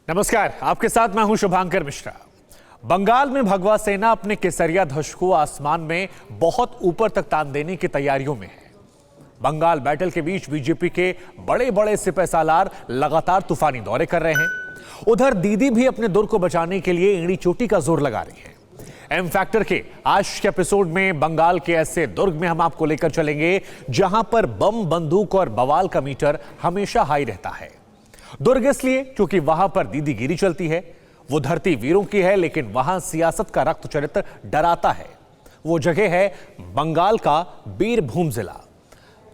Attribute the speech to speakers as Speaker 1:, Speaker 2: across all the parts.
Speaker 1: नमस्कार, आपके साथ मैं हूं शुभांकर मिश्रा। बंगाल में भगवा सेना अपने केसरिया ध्वज को आसमान में बहुत ऊपर तक तान देने की तैयारियों में है। बंगाल बैटल के बीच बीजेपी के बड़े बड़े सिपहसालार लगातार तूफानी दौरे कर रहे हैं। उधर दीदी भी अपने दुर्ग को बचाने के लिए एड़ी चोटी का जोर लगा रही है। एम फैक्टर के आज के एपिसोड में बंगाल के ऐसे दुर्ग में हम आपको लेकर चलेंगे जहां पर बम, बंदूक और बवाल का मीटर हमेशा हाई रहता है। दुर्ग इसलिए क्योंकि वहां पर दीदीगिरी चलती है। वो धरती वीरों की है, लेकिन वहां सियासत का रक्त चरित्र डराता है। वो जगह है बंगाल का बीरभूम जिला।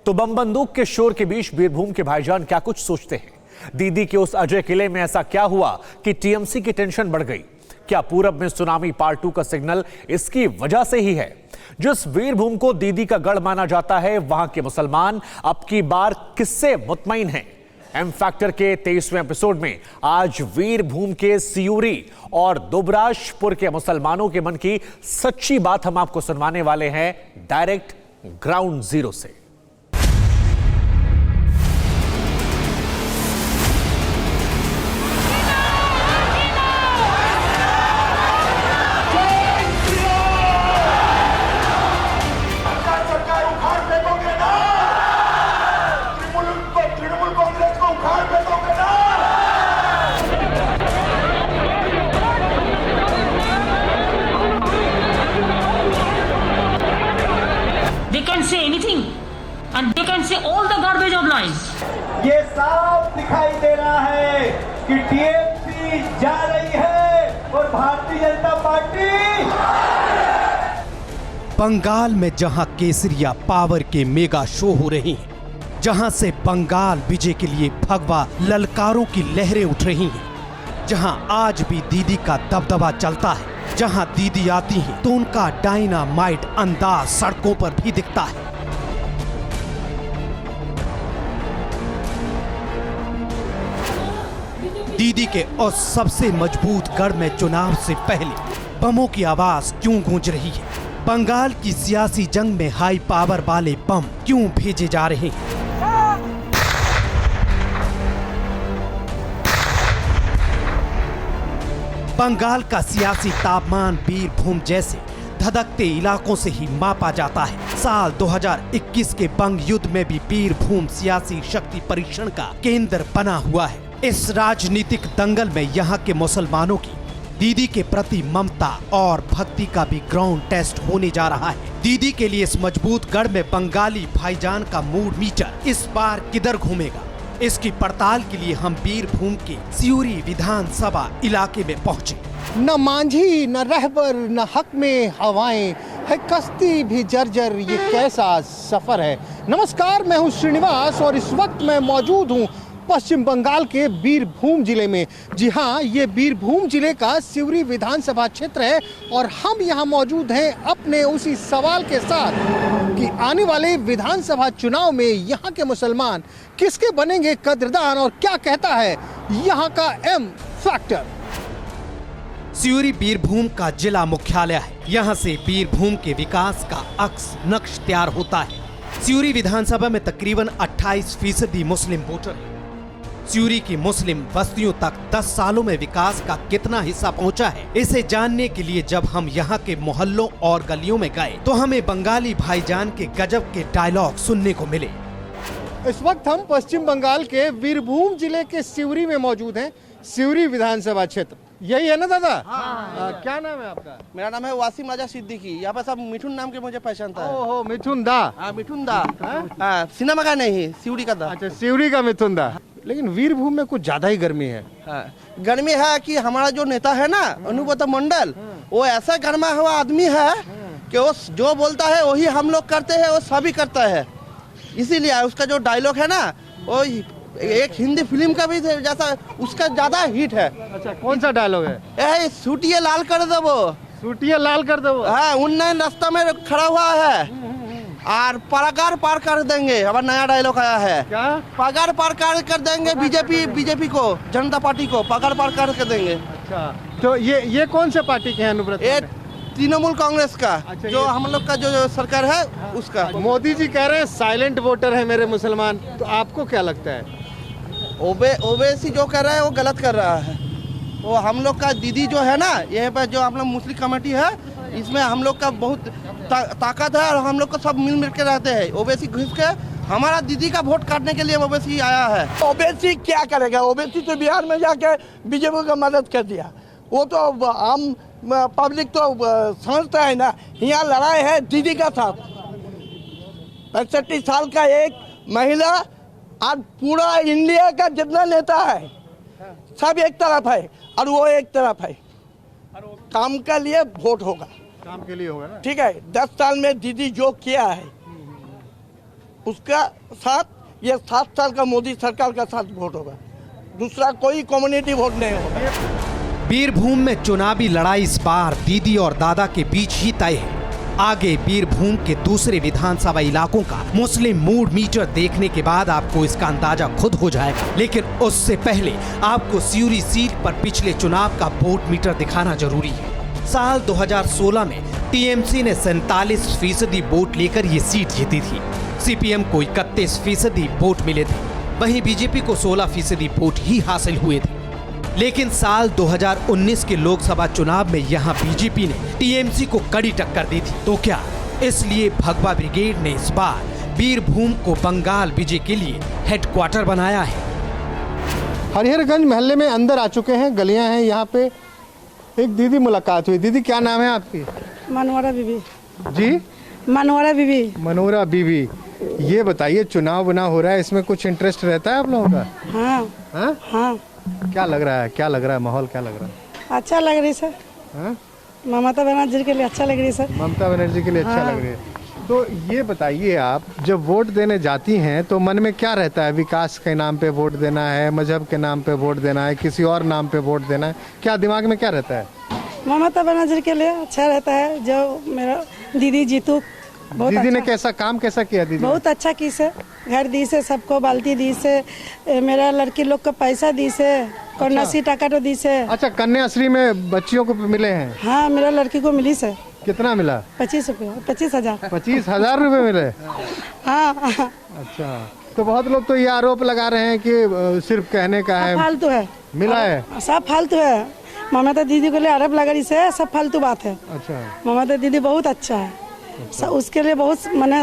Speaker 1: तो बम बंदूक के शोर के बीच बीरभूम के भाईजान क्या कुछ सोचते हैं? दीदी के उस अजय किले में ऐसा क्या हुआ कि टीएमसी की टेंशन बढ़ गई? क्या पूरब में सुनामी पार्ट 2 का सिग्नल इसकी वजह से ही है? जिस वीरभूम को दीदी का गढ़ माना जाता है, वहां के मुसलमान अब की बार किससे मुतमईन हैं? एम फैक्टर के 23वें एपिसोड में आज वीरभूम के सियूरी और दुबराजपुर के मुसलमानों के मन की सच्ची बात हम आपको सुनवाने वाले हैं, डायरेक्ट ग्राउंड जीरो से।
Speaker 2: Say anything and they can say all the garbage of lines.
Speaker 3: ये साफ दिखाई दे रहा है कि टीएमसी जा रही है और भारतीय जनता पार्टी।
Speaker 4: बंगाल में जहां केसरिया पावर के मेगा शो हो रहे हैं, जहां से बंगाल विजय के लिए भगवा ललकारों की लहरें उठ रही हैं, जहां आज भी दीदी का दबदबा चलता है, जहां दीदी आती हैं तो उनका डायनामाइट अंदाज सड़कों पर भी दिखता है। दीदी के उस सबसे मजबूत गढ़ में चुनाव से पहले बमों की आवाज क्यों गूंज रही है? बंगाल की सियासी जंग में हाई पावर वाले बम क्यों भेजे जा रहे हैं? बंगाल का सियासी तापमान बीरभूम जैसे धधकते इलाकों से ही मापा जाता है। साल 2021 के बंग युद्ध में भी बीरभूम सियासी शक्ति परीक्षण का केंद्र बना हुआ है। इस राजनीतिक दंगल में यहाँ के मुसलमानों की दीदी के प्रति ममता और भक्ति का भी ग्राउंड टेस्ट होने जा रहा है। दीदी के लिए इस मजबूत गढ़ में बंगाली भाईजान का मूड मीटर इस बार किधर घूमेगा? इसकी पड़ताल के लिए हम बीरभूम के सियूरी विधानसभा इलाके में पहुंचे।
Speaker 5: न मांझी न रहबर न हक में हवाएं है, कश्ती भी जर्जर, ये कैसा सफर है। नमस्कार, मैं हूं श्रीनिवास और इस वक्त मैं मौजूद हूं पश्चिम बंगाल के बीरभूम जिले में। जी हाँ, ये बीरभूम जिले का सियूरी विधानसभा क्षेत्र है और हम यहाँ मौजूद हैं अपने उसी सवाल के साथ कि आने वाले विधानसभा चुनाव में यहाँ के मुसलमान किसके बनेंगे कद्रदान और क्या कहता है यहाँ का एम फैक्टर।
Speaker 4: सियूरी बीरभूम का जिला मुख्यालय है। यहाँ से बीरभूम के विकास का अक्स नक्श तैयार होता है। सियूरी विधानसभा में तकरीबन 28% मुस्लिम वोटर हैं। सियूरी की मुस्लिम बस्तियों तक 10 सालों में विकास का कितना हिस्सा पहुंचा है, इसे जानने के लिए जब हम यहाँ के मोहल्लों और गलियों में गए तो हमें बंगाली भाईजान के गजब के डायलॉग सुनने को मिले।
Speaker 5: इस वक्त हम पश्चिम बंगाल के बीरभूम जिले के सियूरी में मौजूद हैं। सियूरी विधानसभा क्षेत्र यही है ना दादा? हाँ। क्या नाम है आपका?
Speaker 6: मेरा नाम है वासिम राजा सिद्दीकी। यहाँ पर सब मिठुन नाम के मुझे पहचानता है।
Speaker 5: ओहो, मिठुन दा।
Speaker 6: हाँ, मिठुन दा। हाँ, सिनेमा का नहीं, सियूरी का दा।
Speaker 5: अच्छा, सियूरी का मिठुन दा। लेकिन वीरभूम में कुछ ज्यादा ही गर्मी है।
Speaker 6: हाँ, गर्मी है कि हमारा जो नेता है ना अनुभूत मंडल, वो ऐसा गर्मा हुआ आदमी है कि वो जो बोलता है वही हम लोग करते हैं, वो सभी करता है। इसीलिए उसका जो डायलॉग है ना, वो एक हिंदी फिल्म का भी जैसा उसका ज्यादा हिट है।
Speaker 5: अच्छा, कौन सा डायलॉग है?
Speaker 6: सूटिए लाल कर दो,
Speaker 5: सूटिए लाल कर दो।
Speaker 6: हाँ, उन्नयन रास्ता में खड़ा हुआ है और पगार पार कर देंगे। अब नया डायलॉग आया है।
Speaker 5: क्या?
Speaker 6: पगार पार कर देंगे बीजेपी को, जनता पार्टी को पगार पार कर देंगे।
Speaker 5: अच्छा, तो ये कौन से पार्टी के हैं अनुव्रत?
Speaker 6: ये तृणमूल कांग्रेस का।
Speaker 5: अच्छा,
Speaker 6: जो हम लोग का जो सरकार है उसका।
Speaker 5: मोदी जी कह रहे हैं साइलेंट वोटर है मेरे मुसलमान, तो आपको क्या लगता है?
Speaker 6: ओवैसी जो कर रहा है वो गलत कर रहा है। वो हम लोग का दीदी जो है ना, यहाँ पर जो हम लोग मुस्लिम कमेटी है, इसमें हम लोग का बहुत ताकत है और हम लोग को सब मिल के रहते हैं। ओवैसी घुस के हमारा दीदी का वोट काटने के लिए ओवैसी आया है।
Speaker 7: ओवैसी क्या करेगा? ओवैसी तो बिहार में जाके बीजेपी को मदद कर दिया। वो तो आम पब्लिक तो समझता है ना। यहाँ लड़ाई है दीदी का साथ। 65 साल का एक महिला, आज पूरा इंडिया का जितना नेता है सब एक तरफ है और वो एक तरफ है। काम के लिए वोट होगा,
Speaker 5: काम के लिए होगा ना।
Speaker 7: ठीक है। 10 साल में दीदी जो किया है उसका साथ, ये 7 साल का मोदी सरकार का साथ वोट होगा। दूसरा कोई कम्युनिटी वोट नहीं होगा।
Speaker 4: बीरभूम में चुनावी लड़ाई इस बार दीदी और दादा के बीच ही तय है। आगे बीरभूम के दूसरे विधानसभा इलाकों का मुस्लिम मूड मीटर देखने के बाद आपको इसका अंदाजा खुद हो जाएगा। लेकिन उससे पहले आपको सियूरी सीट पर पिछले चुनाव का वोट मीटर दिखाना जरूरी है। साल 2016 में टीएमसी ने 47% वोट लेकर ये सीट जीती थी। सीपीएम को 31% वोट मिले थे, वहीं बीजेपी को 16% वोट ही हासिल हुए थे। लेकिन साल 2019 के लोकसभा चुनाव में यहां बीजेपी ने टीएमसी को कड़ी टक्कर दी थी। तो क्या इसलिए भगवा ब्रिगेड ने इस बार बीरभूम को बंगाल विजय के लिए हेडक्वार्टर बनाया है?
Speaker 5: हरिहरगंज मोहल्ले में अंदर आ चुके हैं, गलियां हैं यहाँ पे। एक दीदी मुलाकात हुई। दीदी क्या नाम है आपकी?
Speaker 8: मनोहरा बीबी।
Speaker 5: जी?
Speaker 8: मनोहरा बीबी।
Speaker 5: मनोहरा बीबी। ये बताइए, चुनाव बना हो रहा है, इसमें कुछ इंटरेस्ट रहता है आप लोगों का?
Speaker 8: हाँ
Speaker 5: हाँ?
Speaker 8: हाँ।
Speaker 5: क्या लग रहा है, क्या लग रहा है, माहौल क्या लग रहा है?
Speaker 8: अच्छा लग रही सर।
Speaker 5: हाँ?
Speaker 8: ममता बनर्जी के लिए अच्छा लग रही सर।
Speaker 5: ममता बनर्जी के लिए अच्छा
Speaker 8: हाँ।
Speaker 5: लग रही है। तो ये बताइए, आप जब वोट देने जाती हैं तो मन में क्या रहता है? विकास के नाम पे वोट देना है, मजहब के नाम पे वोट देना है, किसी और नाम पे वोट देना है, क्या दिमाग में क्या रहता है?
Speaker 8: ममता बनर्जी के लिए अच्छा रहता है, जो मेरा दीदी जीतू।
Speaker 5: दीदी
Speaker 8: अच्छा,
Speaker 5: ने कैसा काम कैसा किया? दीदी
Speaker 8: बहुत अच्छा की से, घर दी से, सबको बाल्टी दी से, मेरा लड़की लोग को पैसा दी से, कन्याश्री टका तो दी से।
Speaker 5: अच्छा, कन्याश्री में बच्चियों को मिले हैं?
Speaker 8: हाँ, मेरा लड़की को मिली से।
Speaker 5: कितना मिला?
Speaker 8: 25 रुपये, 25,000।
Speaker 5: 25,000 रुपये मिले?
Speaker 8: हाँ।
Speaker 5: अच्छा, तो बहुत लोग तो ये आरोप लगा रहे हैं कि सिर्फ कहने का है,
Speaker 8: फालतू है।
Speaker 5: मिला है,
Speaker 8: सब फालतू है। ममता दीदी को लिए आरोप लगा रही से, सब फालतू बात है।
Speaker 5: अच्छा,
Speaker 8: ममता दीदी बहुत अच्छा है। उसके लिए बहुत मैंने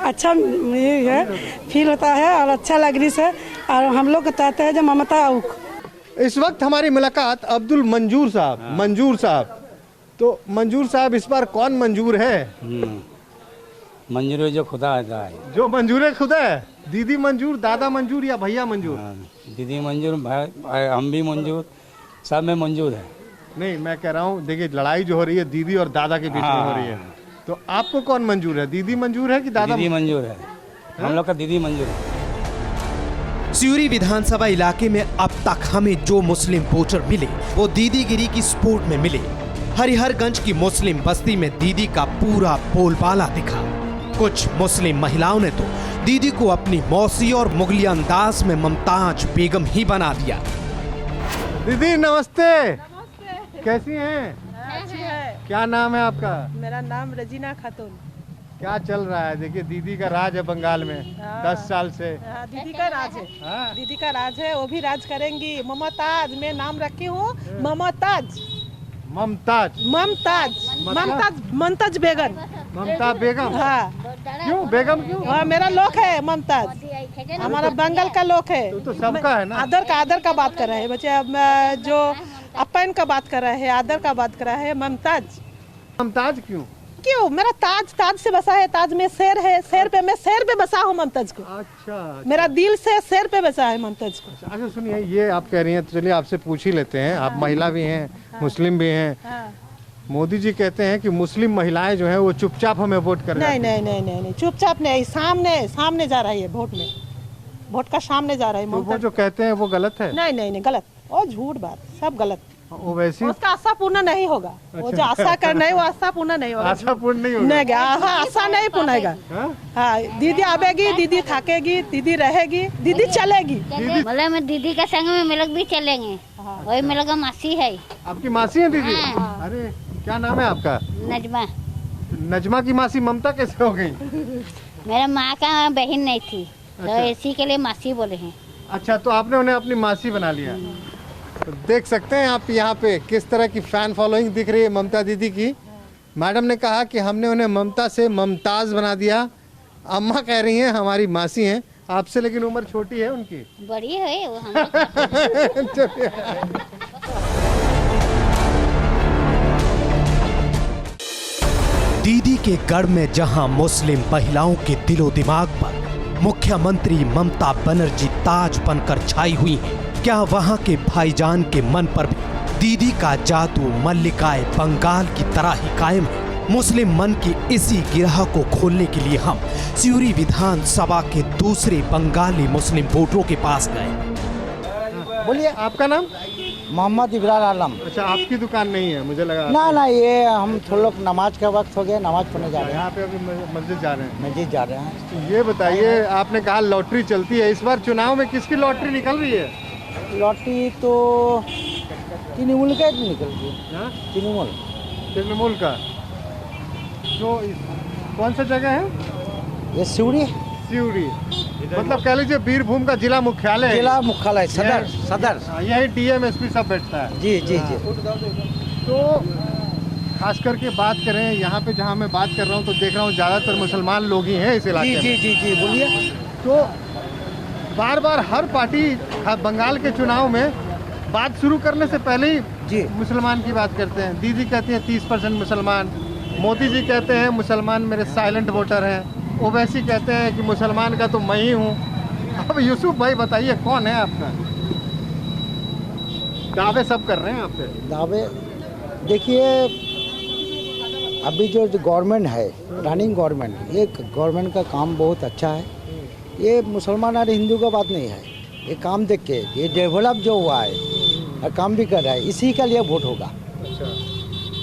Speaker 8: अच्छा ये है, फील होता है और अच्छा लग रही से। और हम लोग चाहते हैं जो ममता आउक।
Speaker 5: इस वक्त हमारी मुलाकात अब्दुल मंजूर साहब, मंजूर साहब। तो मंजूर साहब, इस बार कौन मंजूर है?
Speaker 9: मंजूर है जो खुदा आता है।
Speaker 5: जो मंजूर है खुदा है। दीदी मंजूर, दादा मंजूर या भैया मंजूर?
Speaker 9: दीदी मंजूर, हम भी मंजूर, सब में मंजूर है।
Speaker 5: नहीं, मैं कह रहा हूँ, देखिए लड़ाई जो हो रही है दीदी और दादा के बीच में हो रही है, तो आपको कौन मंजूर है? दीदी मंजूर है कि दादा?
Speaker 9: दीदी मंजूर है। हम लोग का दीदी मंजूर है।
Speaker 4: सियूरी विधानसभा इलाके में अब तक हमें जो मुस्लिम वोटर मिले वो दीदीगिरी की स्पोर्ट में मिले। हरिहरगंज की मुस्लिम बस्ती में दीदी का पूरा बोलबाला दिखा। कुछ मुस्लिम महिलाओं ने तो दीदी को अपनी मौसी और मुगली अंदाज में मुमताज बेगम ही बना दिया।
Speaker 5: दीदी नमस्ते। कैसी हैं?
Speaker 8: अच्छी है।
Speaker 5: क्या नाम है आपका?
Speaker 8: मेरा नाम रजीना खातून।
Speaker 5: क्या चल रहा है? देखिए, दीदी का राज है बंगाल में 10 साल से।
Speaker 8: दीदी का राज है। दीदी का राज है, वो भी राज करेंगी। ममताज, मैं नाम रखी हूँ ममताज।
Speaker 5: ममताज?
Speaker 8: ममताज, ममताज, ममताज बेगम।
Speaker 5: ममता बेगम?
Speaker 8: हाँ।
Speaker 5: क्यों बेगम क्यों?
Speaker 8: हाँ, मेरा लोक है ममताज, हमारा बंगाल का लोक है।
Speaker 5: तो सबका है ना।
Speaker 8: आदर का बात कर रहे हैं बच्चे। अब जो अपन का बात कर रहे हैं, आदर का बात कर रहे हैं। ममताज।
Speaker 5: ममताज क्यों?
Speaker 8: क्यों? मेरा ताज से बसा है। ताज में शेर है, शेर पे मैं शेर पे बसा हूँ ममताज को।
Speaker 5: अच्छा,
Speaker 8: मेरा दिल से शेर पे बसा है ममताज को।
Speaker 5: अच्छा सुनिए, ये आप कह रही हैं, तो चलिए आपसे पूछ ही लेते हैं। आप महिला भी हैं, मुस्लिम भी हैं। मोदी जी कहते हैं कि मुस्लिम महिलाएं जो हैं वो चुपचाप हमें वोट कर रही हैं।
Speaker 8: नहीं, चुपचाप नहीं, सामने जा रही है वोट में। वोट का सामने जा रहा है।
Speaker 5: तो वो जो कहते हैं वो गलत है?
Speaker 8: नहीं, गलत और झूठ बात, सब गलत।
Speaker 5: वो वैसी
Speaker 8: उसका आशा पूर्ण नहीं होगा। वो जो आशा करना है वो आशा पूर्ण नहीं होगा।
Speaker 5: आशा पूर्ण नहीं होगा?
Speaker 8: नहीं, आशा नहीं पूर्णेगा। हाँ, दीदी आवेगी, दीदी थकेगी, दीदी रहेगी, दीदी चलेगी।
Speaker 10: बोले मैं दीदी के संग में लोग भी चलेंगे। वही मेरे का मासी है।
Speaker 5: आपकी मासी है दीदी? अरे, क्या नाम है आपका?
Speaker 10: नजमा।
Speaker 5: नजमा की मासी ममता कैसे हो गई?
Speaker 10: मेरा माँ का बहन नहीं थी, तो इसी के लिए मासी बोले हैं।
Speaker 5: अच्छा, तो आपने उन्हें अपनी मासी बना लिया। तो देख सकते हैं आप यहाँ पे किस तरह की फैन फॉलोइंग दिख रही है ममता दीदी की। मैडम ने कहा कि हमने उन्हें ममता से मुमताज़ बना दिया। अम्मा कह रही हैं हमारी मासी हैं आपसे, लेकिन उम्र छोटी है उनकी।
Speaker 10: बड़ी है वो हम
Speaker 4: दीदी के गढ़ में जहां मुस्लिम महिलाओं के दिलो दिमाग पर मुख्यमंत्री ममता बनर्जी ताज बनकर छाई हुई हैं, क्या वहां के भाईजान के मन पर भी दीदी का जादू मल्लिकाए बंगाल की तरह ही कायम है? मुस्लिम मन की इसी गिरह को खोलने के लिए हम सिउरी विधानसभा के दूसरे बंगाली मुस्लिम वोटरों के पास गए।
Speaker 5: बोलिए, आपका नाम?
Speaker 11: मोहम्मद इब्रार आलम।
Speaker 5: अच्छा, आपकी दुकान नहीं है, मुझे लगा।
Speaker 11: ना, ये हम थोड़ा लोग नमाज का वक्त हो गया, नमाज पढ़ने जा रहे हैं।
Speaker 5: यहाँ पे अभी मस्जिद जा रहे हैं?
Speaker 11: मस्जिद जा रहे हैं।
Speaker 5: तो ये बताइए, आपने कहा लॉटरी चलती है, इस बार चुनाव में किसकी लॉटरी निकल रही है?
Speaker 11: लॉटरी तो तृणमूल का निकल रही है।
Speaker 5: तृणमूल का। तो कौन सा जगह है
Speaker 11: ये? सिउड़ी।
Speaker 5: मतलब कह लीजिए बीरभूम का जिला मुख्यालय है।
Speaker 11: जिला मुख्यालय सदर
Speaker 5: यही डीएम एसपी सब बैठता है।
Speaker 11: जी।
Speaker 5: तो खास करके बात करें यहाँ पे, जहाँ मैं बात कर रहा हूँ, तो देख रहा हूँ ज़्यादातर मुसलमान लोग ही हैं इस इलाके में।
Speaker 11: जी बोलिए।
Speaker 5: तो बार बार हर पार्टी बंगाल के चुनाव में बात शुरू करने से पहले ही मुसलमान की बात करते हैं। दीदी कहती हैं 30% मुसलमान, मोदी जी कहते हैं मुसलमान मेरे साइलेंट वोटर हैं, ओवैसी कहते हैं कि मुसलमान का तो मैं ही हूँ। अब यूसुफ भाई बताइए कौन है आपका? दावे सब कर रहे हैं आप पे।
Speaker 11: दावे देखिए, अभी जो गवर्नमेंट है, रनिंग गवर्नमेंट, ये गवर्नमेंट का काम बहुत अच्छा है। ये मुसलमान और हिंदू का बात नहीं है, ये काम देख के ये डेवलप जो हुआ है और काम भी कर रहा है, इसी का लिए वोट होगा।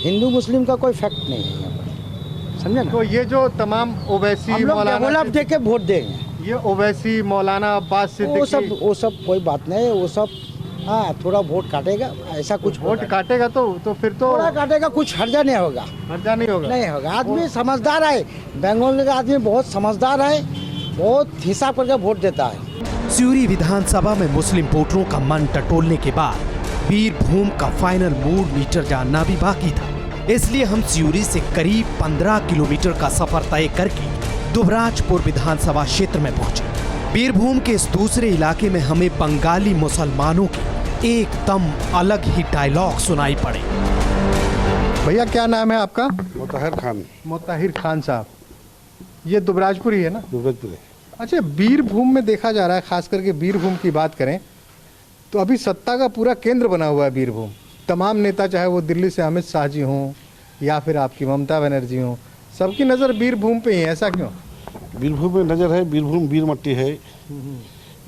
Speaker 11: हिंदू मुस्लिम का कोई फैक्ट नहीं है यहाँ पर, समझे ना?
Speaker 5: तो ये जो तमाम ओवैसी मौलाना
Speaker 11: डेवलप देख के वोट देंगे,
Speaker 5: ये ओवैसी मौलाना अब्बास सिद्दीकी
Speaker 11: वो सब कोई बात नहीं, वो सब हाँ थोड़ा वोट काटेगा, ऐसा कुछ
Speaker 5: वोट काटेगा तो फिर तो
Speaker 11: थोड़ा काटेगा, कुछ हर्जा नहीं होगा।
Speaker 5: हर्जा नहीं होगा।
Speaker 11: आदमी समझदार है, बंगाल का आदमी बहुत समझदार है, बहुत हिसाब करके वोट देता है।
Speaker 4: सिउरी विधानसभा में मुस्लिम वोटरों का मन टटोलने के बाद बीरभूम का फाइनल मूड मीटर जानना भी बाकी था, इसलिए हम सिउरी से करीब 15 किलोमीटर का सफर तय करके दुबराजपुर विधानसभा क्षेत्र में पहुंचे। बीरभूम के इस दूसरे इलाके में हमें बंगाली मुसलमानों के एकदम अलग ही डायलॉग सुनाई पड़े।
Speaker 5: भैया क्या नाम है आपका?
Speaker 12: मोताहिर खान।
Speaker 5: मोताहिर खान साहब, ये दुबराजपुर ही है ना?
Speaker 12: दुबराजपुर है।
Speaker 5: अच्छा, बीरभूम में देखा जा रहा है, खास करके बीरभूम की बात करें तो अभी सत्ता का पूरा केंद्र बना हुआ है बीरभूम। तमाम नेता, चाहे वो दिल्ली से अमित शाह जी हों या फिर आपकी ममता बनर्जी हों, सबकी नज़र बीरभूम पे ही है, ऐसा क्यों?
Speaker 12: बीरभूम में नज़र है, बीरभूम बीर मट्टी है,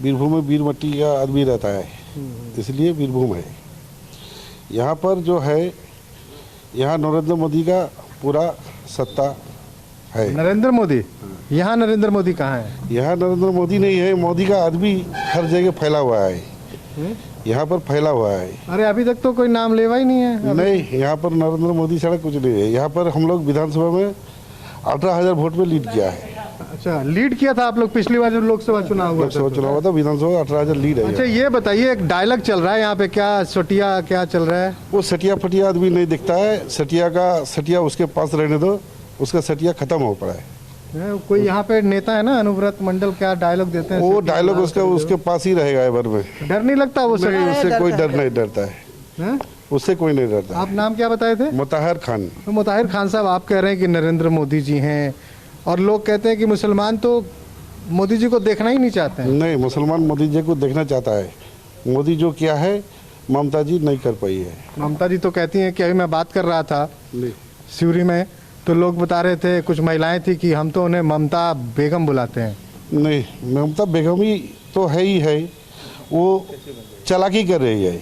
Speaker 12: बीरभूम में बीर मट्टी का आदमी रहता है, इसलिए बीरभूम है। यहाँ पर जो है, यहाँ नरेंद्र मोदी का पूरा सत्ता है।
Speaker 5: नरेंद्र मोदी? यहाँ नरेंद्र मोदी कहाँ है?
Speaker 12: यहाँ नरेंद्र मोदी नहीं है, मोदी का आदमी हर जगह फैला हुआ है, यहाँ पर फैला हुआ है।
Speaker 5: अरे अभी तक तो कोई नाम लेवा ही नहीं है।
Speaker 12: नहीं, यहाँ पर नरेंद्र मोदी छड़ा कुछ नहीं है। यहाँ पर हम लोग विधानसभा में 18,000 वोट में लीड किया है।
Speaker 5: अच्छा, लीड किया था आप लोग पिछली बार जब लोकसभा चुनाव हुआ
Speaker 12: था, विधानसभा 18,000 लीड है।
Speaker 5: अच्छा, ये बताइए, एक डायलॉग चल रहा है यहाँ पे, क्या सटिया क्या चल रहा है?
Speaker 12: वो सटिया फटिया आदमी नहीं दिखता है, सटिया उसके पास रहने दो, उसका सटिया खत्म हो पड़ा है।
Speaker 5: कोई यहाँ पे नेता है ना, अनुव्रत मंडल, क्या डायलॉग देते हैं?
Speaker 12: वो डायलॉग उसके पास ही रहेगा एवर में।
Speaker 5: डर नहीं लगता वो?
Speaker 12: उससे कोई डर नहीं डरता है, उससे कोई नहीं डरता।
Speaker 5: आप नाम क्या बताए थे?
Speaker 12: मोताहिर खान।
Speaker 5: तो मोताहिर खान साहब, आप कह रहे हैं कि नरेंद्र मोदी जी हैं, और लोग कहते हैं कि मुसलमान तो मोदी जी को देखना ही नहीं चाहते हैं।
Speaker 12: नहीं, मुसलमान मोदी जी को देखना चाहता है। मोदी जो किया है ममता जी नहीं कर पाई है।
Speaker 5: ममता जी तो कहती हैं कि अभी मैं बात कर रहा था सिउरी में, तो लोग बता रहे थे, कुछ महिलाएं थी कि हम तो उन्हें ममता बेगम बुलाते हैं।
Speaker 12: नहीं, ममता बेगम ही तो है ही है, वो चालाकी कर रही है।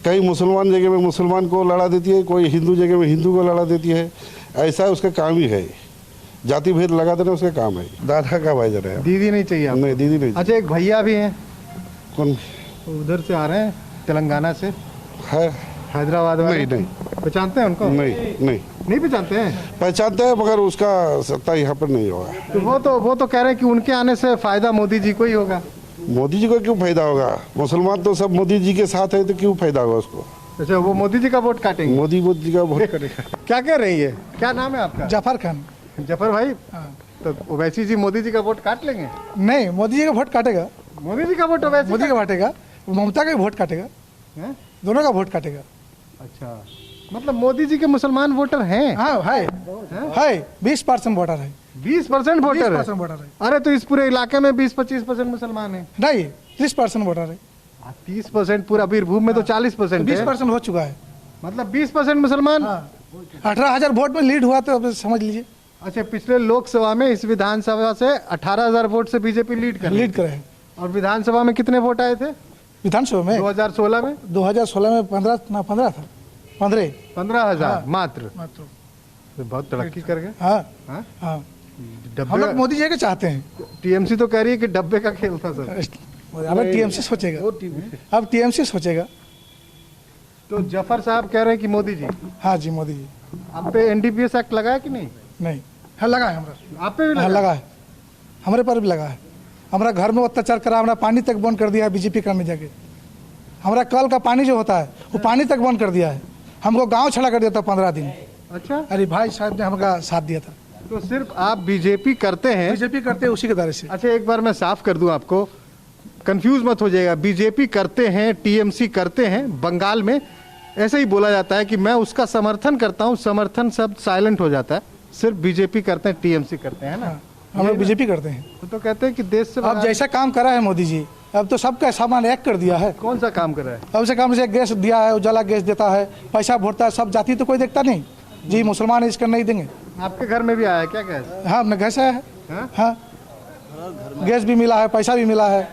Speaker 12: कहीं मुसलमान जगह में मुसलमान को लड़ा देती है, कोई हिंदू जगह में हिंदू को लड़ा देती है, ऐसा उसका काम ही है। जाति भेद लगा देना उसका काम है। दादा का भाई जरा,
Speaker 5: दीदी नहीं चाहिए आपको?
Speaker 12: नहीं, दीदी नहीं।
Speaker 5: अच्छा, एक भैया भी हैं।
Speaker 12: कौन?
Speaker 5: उधर से आ रहे हैं, तेलंगाना से,
Speaker 12: है
Speaker 5: हैदराबाद में।
Speaker 12: नहीं,
Speaker 5: पहचानते हैं उनको? नहीं पहचानते हैं।
Speaker 12: पहचानते हैं, मगर उसका सत्ता यहाँ पर नहीं होगा।
Speaker 5: तो वो तो कह रहे हैं कि उनके आने से फायदा मोदी जी को ही होगा।
Speaker 12: मोदी जी को क्यों फायदा होगा? मुसलमान तो सब मोदी जी के साथ है, तो क्यों फायदा होगा उसको?
Speaker 5: अच्छा, वो मोदी जी का वोट काटेंगे?
Speaker 12: मोदी जी का वोट करेगा।
Speaker 5: क्या कह रही है? क्या नाम है आपका?
Speaker 13: जफर खान।
Speaker 5: जफर भाई, तो ओवैसी जी मोदी जी का वोट काट लेंगे?
Speaker 13: नहीं, मोदी जी का वोट काटेगा।
Speaker 5: मोदी जी का वोट ओवैसी
Speaker 13: मोदी का काटेगा, ममता का भी वोट काटेगा, दोनों का वोट काटेगा।
Speaker 5: अच्छा, मतलब मोदी जी के मुसलमान वोटर हैं?
Speaker 13: हाँ है 20% वोटर है।
Speaker 5: 20% वोटर है?
Speaker 13: 20% वोटर है।
Speaker 5: अरे तो इस पूरे इलाके में 20-25% मुसलमान है।
Speaker 13: नहीं, 30% वोटर है।
Speaker 5: 30% पूरा बीरभूम में तो 40% है।
Speaker 13: 20% हो चुका है,
Speaker 5: मतलब 20% मुसलमान।
Speaker 13: 18,000 वोट में लीड हुआ, तो अब समझ लीजिए।
Speaker 5: अच्छा, पिछले लोकसभा में इस विधानसभा से 18,000 वोट से बीजेपी लीड करे
Speaker 13: है।
Speaker 5: और विधानसभा में कितने वोट आए थे?
Speaker 13: विधानसभा में
Speaker 5: 2016 में
Speaker 13: 15 था।
Speaker 5: 15,000 मात्र। तो बहुत तरक्की कर गए।
Speaker 13: हाँ। हम लोग मोदी जी के चाहते हैं।
Speaker 5: टीएमसी तो कह रही है कि डब्बे का खेल था सर।
Speaker 13: अब टीएमसी सोचेगा।
Speaker 5: तो जफर साहब कह रहे हैं कि मोदी जी।
Speaker 13: हाँ जी, मोदी जी।
Speaker 5: आप पे एनडीपीएस एक्ट लगा है कि नहीं?
Speaker 13: नहीं, हाँ लगा है हमारा।
Speaker 5: आप पे भी
Speaker 13: लगा है, हमारे पर भी लगा है। हमारा घर में अत्याचार करा, हमारा पानी तक बंद कर दिया है बीजेपी का में जाके। हमारा कल का पानी जो होता है वो पानी तक बंद कर दिया है। हमको गांव छड़ा कर दिया था 15 दिन।
Speaker 5: अच्छा,
Speaker 13: अरे भाई साहब ने हमारा साथ दिया था।
Speaker 5: तो सिर्फ आप बीजेपी करते हैं?
Speaker 13: बीजेपी करते हैं उसी के दायरे से।
Speaker 5: अच्छा, एक बार मैं साफ कर दूं आपको, कंफ्यूज मत हो जाएगा। बीजेपी करते हैं, टीएमसी करते हैं। बंगाल में ऐसे ही बोला जाता है कि मैं उसका समर्थन करता हूं, समर्थन शब्द साइलेंट हो जाता है। सिर्फ बीजेपी करते हैं, टीएमसी करते हैं ना?
Speaker 13: हम लोग बीजेपी करते हैं।
Speaker 5: तो कहते हैं कि देश से
Speaker 13: अब जैसा काम करा है मोदी जी, अब तो सबका सामान एक कर दिया है।
Speaker 5: कौन सा काम कर रहा है?
Speaker 13: अब से काम से गैस दिया है, उजाला गैस देता है, पैसा भरता है, सब जाति तो कोई देखता नहीं जी, मुसलमान है इसका नहीं देंगे।
Speaker 5: आपके घर में भी आया क्या गैस?
Speaker 13: हाँ, अपने गैस आया है। हाँ, गैस भी मिला है, पैसा भी मिला है,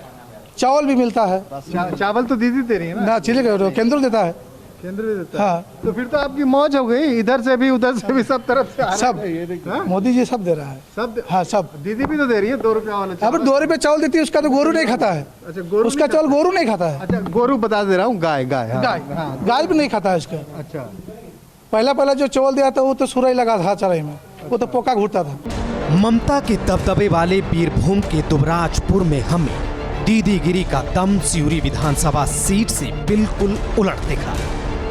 Speaker 13: चावल भी मिलता है।
Speaker 5: चावल तो दीदी दे रही है ना?
Speaker 13: चलिए, केंद्र देता है।
Speaker 5: केंद्र भी देता है। हाँ, तो फिर तो आपकी मौज हो गई, इधर से भी उधर से भी सब तरफ से
Speaker 13: सब मोदी जी सब दे रहा है।
Speaker 5: सब?
Speaker 13: हाँ, सब।
Speaker 5: दीदी भी तो दे रही है 2 रुपया वाला।
Speaker 13: अब 2 रुपये चावल देती है, उसका तो गोरू नहीं खाता है।
Speaker 5: अच्छा, गोरू
Speaker 13: उसका चावल गोरू नहीं खाता है।
Speaker 5: अच्छा, गोरू बता दे रहा हूँ, गाय
Speaker 13: गाय भी नहीं खाता है उसका।
Speaker 5: अच्छा,
Speaker 13: पहला जो चावल दिया था वो तो सुराई लगा था चराई में, वो तो पोका घूरता था।
Speaker 4: ममता के दबदबे वाले बीरभूम के दुबराजपुर में हमें दीदीगिरी का दम सियूरी विधानसभा सीट से बिल्कुल उलट दिखा।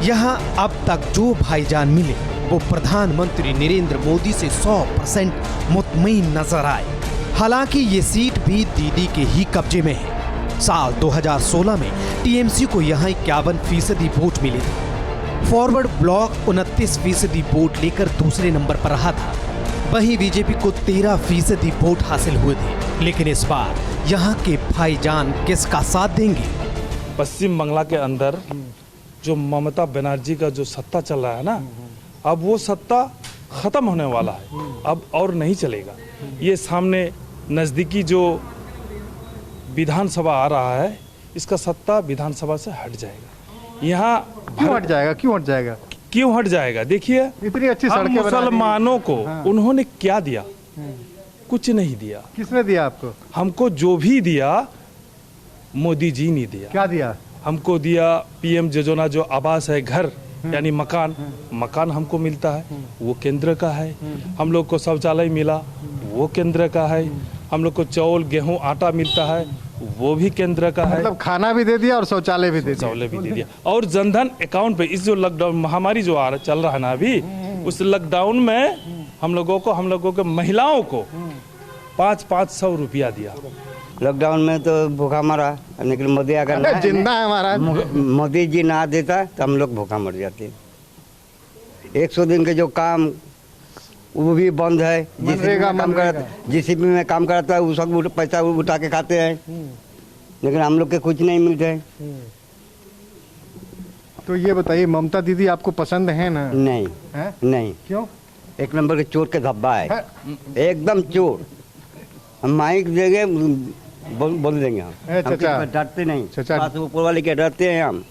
Speaker 4: यहाँ अब तक जो भाईजान मिले वो प्रधानमंत्री नरेंद्र मोदी से 100% मुतमईन नजर आए। हालांकि ये सीट भी दीदी के ही कब्जे में है। साल 2016 में टीएमसी को यहाँ 51% वोट मिले थे। फॉरवर्ड ब्लॉक 29% वोट लेकर दूसरे नंबर पर रहा था। वहीं बीजेपी को 13% वोट हासिल हुए थे। लेकिन इस बार यहाँ के भाईजान किसका साथ देंगे?
Speaker 14: पश्चिम बंगाल के अंदर जो ममता बनर्जी का जो सत्ता चल रहा है ना, अब वो सत्ता खत्म होने वाला है, अब और नहीं चलेगा। ये सामने नज़दीकी जो विधानसभा आ रहा है, इसका सत्ता विधानसभा से हट जाएगा। यहाँ
Speaker 5: क्यों हट जाएगा?
Speaker 14: क्यों हट जाएगा? देखिए,
Speaker 5: इतनी अच्छी सड़कें
Speaker 14: मुसलमानों को उन्होंने क्या दिया? कुछ नहीं दिया।
Speaker 5: किसने दिया आपको?
Speaker 14: हमको जो भी दिया मोदी जी ने दिया।
Speaker 5: क्या दिया?
Speaker 14: हमको दिया पीएम योजना, जो आवास है, घर यानी मकान हमको मिलता है, वो केंद्र का है। हम लोग को शौचालय मिला, वो केंद्र का है। हम लोग को चावल, गेहूं, आटा मिलता है, वो भी केंद्र का है।
Speaker 5: मतलब खाना भी दे दिया और शौचालय भी दे
Speaker 14: दिया। और जनधन अकाउंट पे इस जो लॉकडाउन महामारी जो चल रहा है ना अभी, उस लॉकडाउन में हम लोगों को महिलाओं को 500 रुपया दिया।
Speaker 15: लॉकडाउन में तो भूखा मरा, लेकिन मोदी अगर
Speaker 5: जिंदा है हमारा,
Speaker 15: मोदी जी ना देता तो हम लोग भूखा मर जाते। 100 दिन के जो काम वो भी बंद है। जीसीबी में काम कराता है, वो सब पैसा उठा के खाते हैं, लेकिन हम लोग के कुछ नहीं मिलते।
Speaker 5: तो ये बताइए, ममता दीदी आपको पसंद है ना?
Speaker 15: नहीं
Speaker 5: है?
Speaker 15: नहीं।
Speaker 5: क्यों?
Speaker 15: एक नंबर के चोर के धब्बा है, एकदम चोर। हम माइक देंगे, बोल देंगे हम डरते नहीं, ऊपर वाले के डरते हैं हम।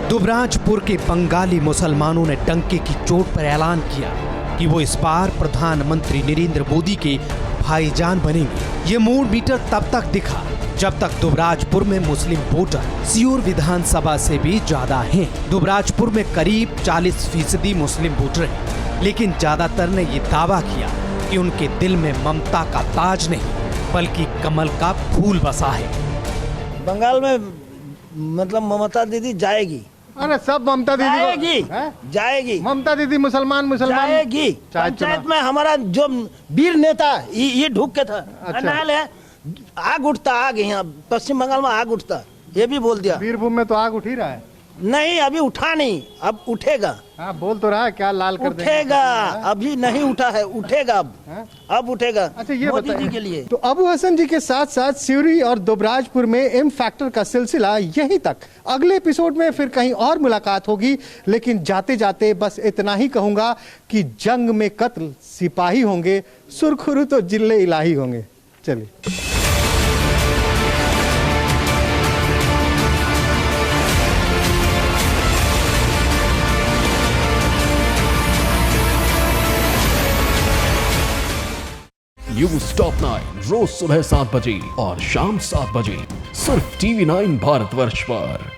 Speaker 4: दुबराजपुर के बंगाली मुसलमानों ने डंके की चोट पर ऐलान किया कि वो इस बार प्रधानमंत्री नरेंद्र मोदी के भाईजान बनेंगे। ये मूड मीटर तब तक दिखा जब तक दुबराजपुर में मुस्लिम वोटर सियूर विधानसभा से भी ज्यादा हैं। दुबराजपुर में करीब 40% मुस्लिम वोटर हैं, लेकिन ज्यादातर ने ये दावा किया कि उनके दिल में ममता का ताज नहीं बल्कि कमल का फूल बसा है।
Speaker 7: बंगाल में मतलब ममता दीदी जाएगी।
Speaker 5: अरे सब ममता दीदी
Speaker 7: जाएगी, जाएगी।
Speaker 5: ममता दीदी मुसलमान
Speaker 7: जाएगी। पंचायत में हमारा जो वीर नेता ये ढूक के था, नाल है, आग उठता, आग यहाँ पश्चिम बंगाल में आग उठता, ये भी बोल दिया।
Speaker 5: वीरभूम में तो आग उठ ही रहा है।
Speaker 7: नहीं, अभी उठा नहीं, अब उठेगा।
Speaker 5: हाँ, बोल तो रहा है क्या लाल कर
Speaker 7: उठेगा, अभी नहीं उठा है, उठेगा अब उठेगा।
Speaker 5: अच्छा, ये
Speaker 7: मोदी जी के लिए।
Speaker 5: तो अबू हसन जी के साथ साथ सिवरी और दुबराजपुर में एम फैक्टर का सिलसिला यहीं तक। अगले एपिसोड में फिर कहीं और मुलाकात होगी, लेकिन जाते जाते बस इतना ही कहूंगा कि जंग में कत्ल सिपाही होंगे, सुरखुरु तो जिले इलाही होंगे। चलिए।
Speaker 16: न्यूज़ टॉप 9 रोज सुबह 7 बजे और शाम 7 बजे सिर्फ TV9 भारतवर्ष पर।